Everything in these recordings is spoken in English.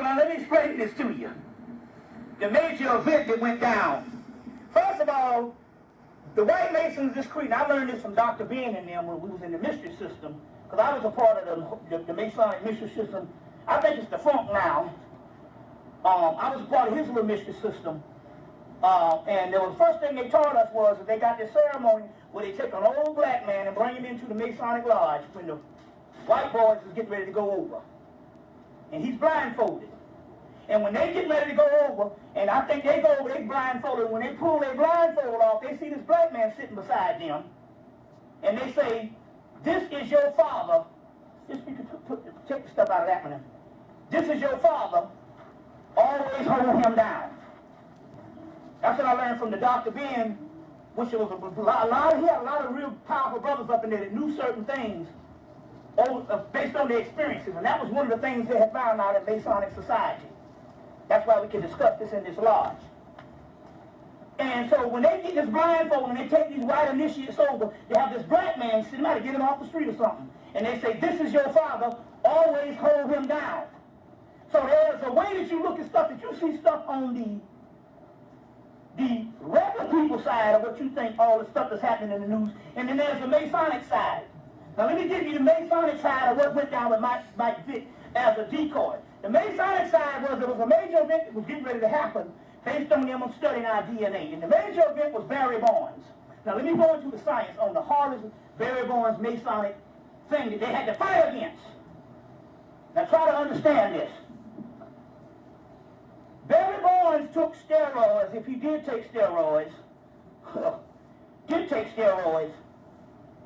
So now let me explain this to you. The major event that went down. First of all, the white Masons, this creed, and I learned this from Dr. Ben and them when we was in the mystery system, because I was a part of the Masonic mystery system. I think it's the funk now. I was a part of his little mystery system. And the first thing they taught us was that they got this ceremony where they take an old black man and bring him into the Masonic lodge when the white boys is getting ready to go over. And he's blindfolded. And when they get ready to go over, and I think they go over, they blindfolded. When they pull their blindfold off, they see this black man sitting beside them. And they say, "This is your father." Just you can take the stuff out of that one. "This is your father. Always hold him down." That's what I learned from the Dr. Ben, which was he had a lot of real powerful brothers up in there that knew certain things based on their experiences. And that was one of the things they had found out in Masonic society. That's why we can discuss this in this lodge. And so when they get this blindfold and they take these white initiates over, they have this black man sitting out to get him off the street or something. And they say, "This is your father, always hold him down." So there's a way that you look at stuff, that you see stuff on the regular people side of what you think, all the stuff that's happening in the news. And then there's the Masonic side. Now let me give you the Masonic side of what went down with Mike Vick as a decoy. The Masonic side was there was a major event that was getting ready to happen based on them studying our DNA. And the major event was Barry Bonds. Now let me go into the science on the hardest Barry Bonds Masonic thing that they had to fight against. Now try to understand this. Barry Bonds took steroids, if he did take steroids,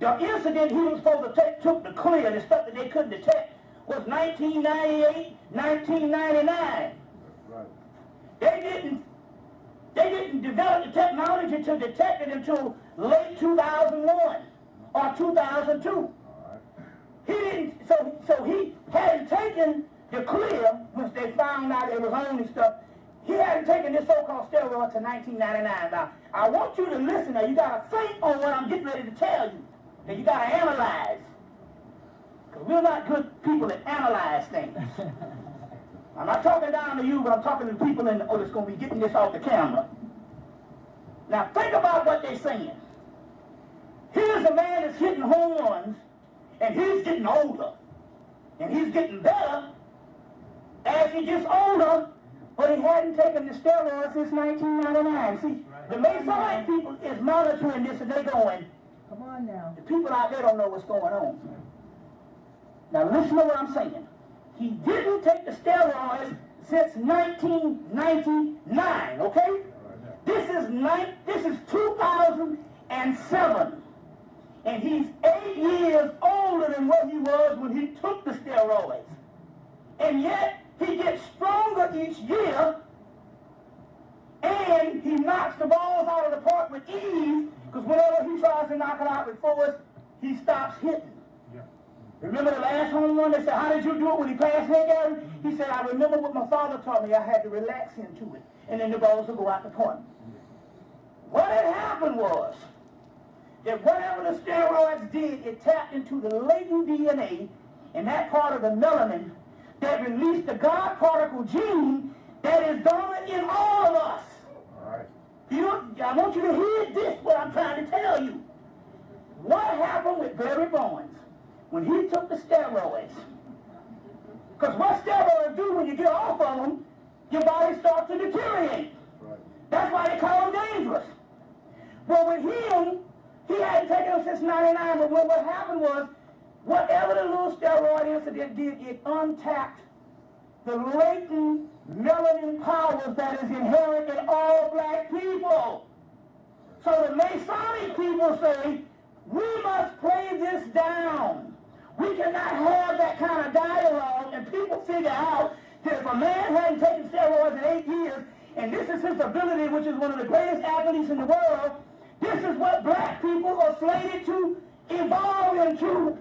the incident he was supposed to take took the clear, the stuff that they couldn't detect, was 1998, 1999. Right. They didn't develop the technology to detect it until late 2001 or 2002. Right. He didn't. So he hadn't taken the clear, which they found out it was only stuff. He hadn't taken this so-called steroid to 1999. Now, I want you to listen. Now, you got to think on what I'm getting ready to tell you. And you got to analyze. Because we're not good people that analyze things. I'm not talking down to you, but I'm talking to the people that's going to be getting this off the camera. Now, think about what they're saying. Here's a man that's hitting home runs, and he's getting older. And he's getting better as he gets older, but he hadn't taken the steroids since 1999. See, the Masonic people is monitoring this, and they're going, "Come on now." The people out there don't know what's going on. Now listen to what I'm saying. He didn't take the steroids since 1999, okay? This is 2007. And he's 8 years older than what he was when he took the steroids. And yet, he gets stronger each year, and he knocks the balls out of the park with ease, because whenever he tries to knock it out with force, he stops hitting. Yeah. Remember the last home run? They said, "How did you do it when he passed Hank Aaron?" He said, "I remember what my father taught me. I had to relax into it, and then the balls would go out the park." What had happened was that whatever the steroids did, it tapped into the latent DNA and that part of the melanin that released the God particle gene that is dominant in all of us. All right. I want you to hear this, what I'm trying to tell you. What happened with Barry Bonds when he took the steroids? Because what steroids do when you get off of them, your body starts to deteriorate. Right. That's why they call them dangerous. Well, with him, he hadn't taken them since 99, but what happened was, whatever the little steroid incident did, it untapped the latent melanin powers that is inherent in all black people. So the Masonic people say, we must play this down. We cannot have that kind of dialogue, and people figure out that if a man hadn't taken steroids in 8 years, and this is his ability, which is one of the greatest athletes in the world, this is what black people are slated to evolve into.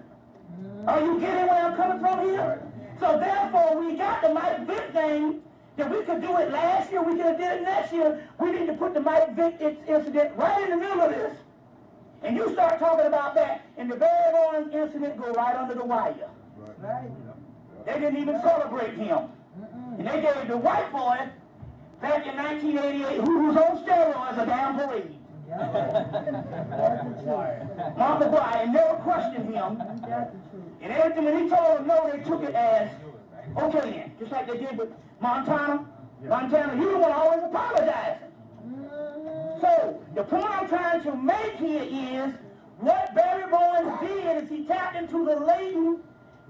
Are you getting where I'm coming from here? So therefore, we got the Mike Vick thing, that we could do it last year, we could have did it next year. We need to put the Mike Vick incident right in the middle of this. And you start talking about that, and the Barry Bonds incident go right under the wire. Right. They didn't even celebrate him. And they gave the white boy back in 1988 who was on steroids a damn parade. Mark McGuire, and never questioned him. And everything, when he told them no, they took it as, okay then, just like they did with Montana. Montana, you the one always apologizing. So, the point I'm trying to make here is, what Barry Boyens did is he tapped into the latent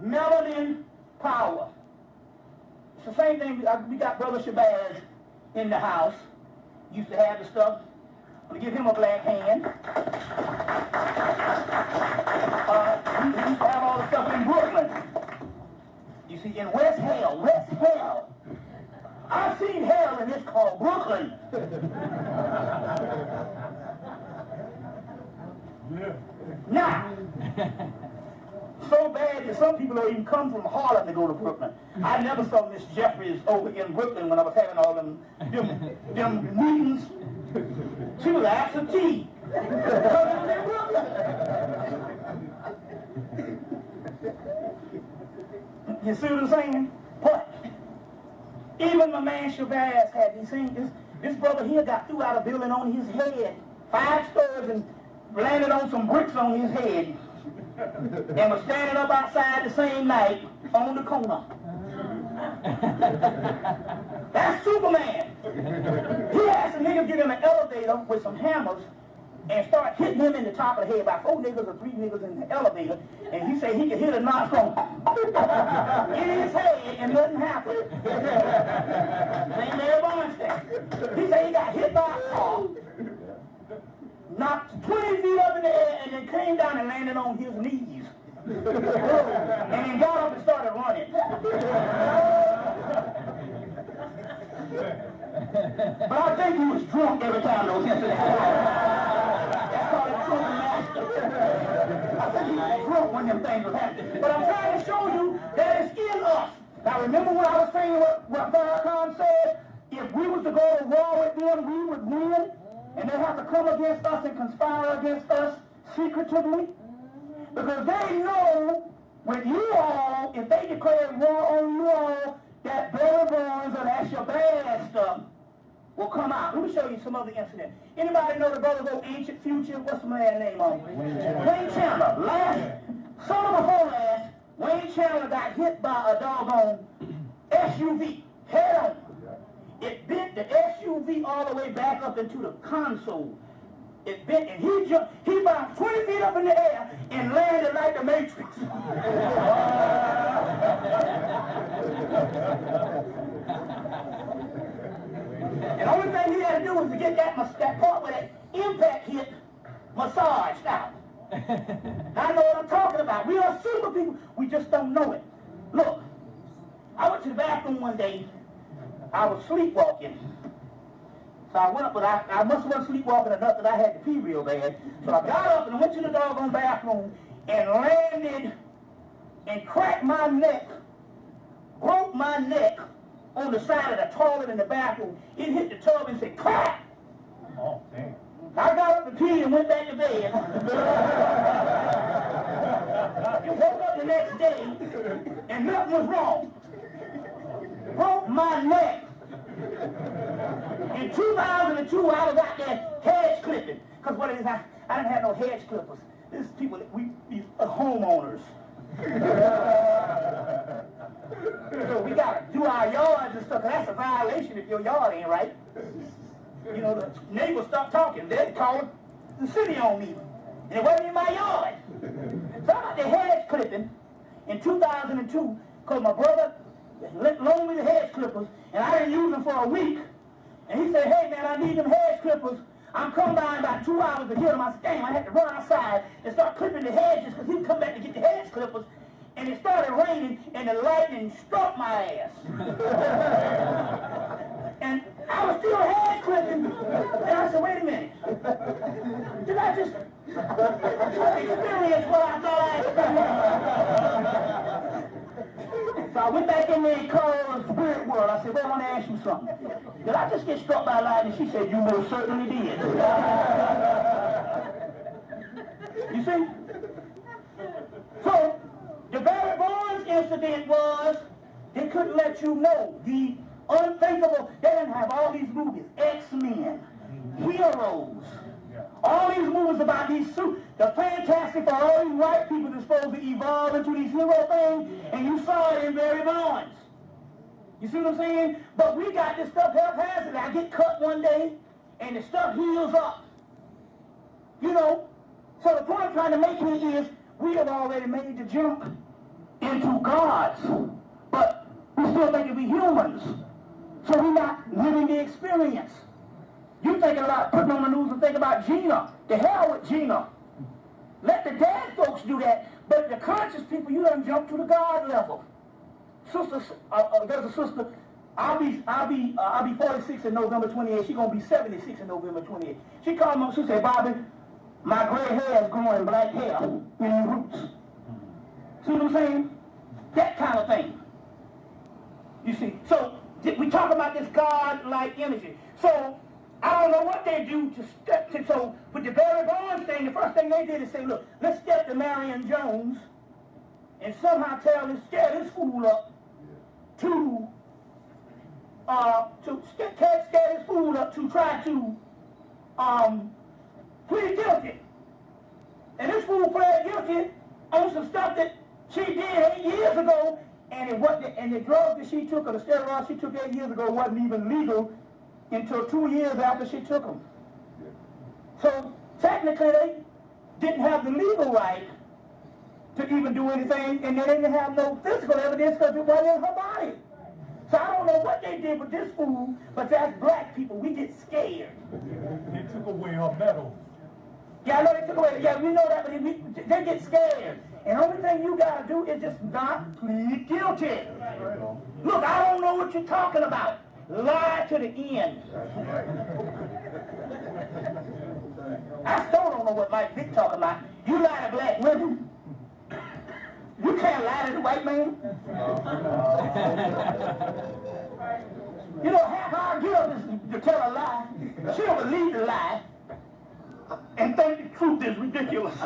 melanin power. It's the same thing, we got Brother Shabazz in the house. Used to have the stuff. I'm going to give him a black hand. He used to have all the stuff in Brooklyn. You see, in West Hell. I've seen hell and it's called Brooklyn. Now, so bad that some people don't even come from Harlem to go to Brooklyn. I never saw Miss Jeffries over in Brooklyn when I was having all them meetings. She was absentee. You see what I'm saying? But even my man Shabazz had, you seen this brother here got threw out a building on his head, 5 stories, and landed on some bricks on his head, and was standing up outside the same night on the corner. That's Superman. He asked a nigga to get in an elevator with some hammers and start hitting him in the top of the head, about 4 niggas or 3 niggas in the elevator, and he said he could hit a knock from in his head and nothing happened. Ain't Larry Weinstein. He said he got hit by a car, knocked 20 feet up in the air, and then came down and landed on his knees. And then got up and started running. But I think he was drunk every time those incidents happened. That's called a drunk master. I think he was drunk when them things were happening. But I'm trying to show you that it's in us. Now remember when I was saying what Farrakhan said? If we was to go to war with them, we would win. And they have to come against us and conspire against us secretively. Because they know with you all, if they declare war on you all, that Barry Boyens or that Shabazz stuff will come out. Let me show you some other incident. Anybody know the brother go Ancient Future? What's the man's name on it? Wayne Chandler. Summer before last, Wayne Chandler got hit by a doggone SUV head on. It bent the SUV all the way back up into the console. It bent, and he jumped. He bounced 20 feet up in the air and landed like the Matrix. And the only thing he had to do was to get that part where that impact hit massaged out. I know what I'm talking about. We are super people. We just don't know it. Look, I went to the bathroom one day. I was sleepwalking. So I went up, but I must have been sleepwalking enough that I had to pee real bad. So I got up and went to the doggone bathroom and landed and cracked my neck, broke my neck on the side of the toilet in the bathroom. It hit the tub and said, crack! Oh, damn. I got up to pee and went back to bed. And woke up the next day and nothing was wrong. Broke my neck. In 2002, I was out there hedge clipping. Because what it is, I didn't have no hedge clippers. This is people that these homeowners. So we got to do our yards and stuff. That's a violation if your yard ain't right. You know, the neighbors stop talking. They'd call the city on me. And it wasn't in my yard. So I'm out there hedge clipping in 2002 because my brother loaned me the hedge clippers and I didn't use them for a week. And he said, hey man, I need them hedge clippers. I'm coming by in about 2 hours to get them. I said, damn, I had to run outside and start clipping the hedges because he'd come back to get the hedge clippers. And it started raining and the lightning struck my ass. And I was still hedge clipping. And I said, wait a minute. Did I just experience what I thought I experienced? So I went back in there and called the spirit world. I said, well, I want to ask you something. Did I just get struck by lightning? She said, you most certainly did. You see? So, the Barry Boyens incident was They couldn't let you know the unthinkable. They didn't have all these movies, X-Men, Heroes, all these movies about these suits. The fantastic for all these white people that's supposed to evolve into these hero things, and you saw it in Barry Bonds. You see what I'm saying? But we got this stuff haphazardly. I get cut one day, and the stuff heals up. You know? So the point I'm trying to make here is we have already made the jump into gods, but we still think we humans. So we're not living the experience. You thinking about putting on the news and think about Gina. The hell with Gina. Let the dead folks do that. But the conscious people, you done jump to the God level. Sister, there's a sister. I'll be 46 in November 28. She's gonna be 76 in November 28. She called me. She said, "Bobby, my gray hair is growing black hair in your roots." See what I'm saying? That kind of thing. You see. So we talk about this God-like energy. So I don't know what they do to step to. So with the Barry Bonds thing, the first thing they did is say, "Look, let's step to Marion Jones and somehow scare this fool up to scare this fool up to try to plead guilty." And this fool pled guilty on some stuff that she did 8 years ago, and it wasn't. And the drugs that she took, or the steroids she took 8 years ago, wasn't even legal until 2 years after she took them. So technically, they didn't have the legal right to even do anything, and they didn't have no physical evidence because it wasn't in her body. So I don't know what they did with this fool, but that's black people. We get scared. They took away her medal. Yeah, I know they took away. Yeah, we know that, but they get scared. And the only thing you gotta do is just not plead guilty. Look, I don't know what you're talking about. Lie to the end. I still don't know what Mike Vick talking about. You lie to black women. You can't lie to the white man. You know, half our guilt is to tell a lie. She'll believe the lie and think the truth is ridiculous.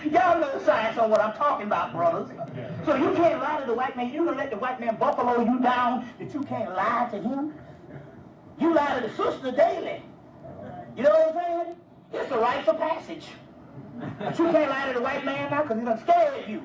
Y'all know science on what I'm talking about, brothers. So you can't lie to the white man. You gonna let the white man buffalo you down that you can't lie to him? You lie to the sister daily. You know what I'm saying? It's a rite of passage. But you can't lie to the white man now because he done scared you.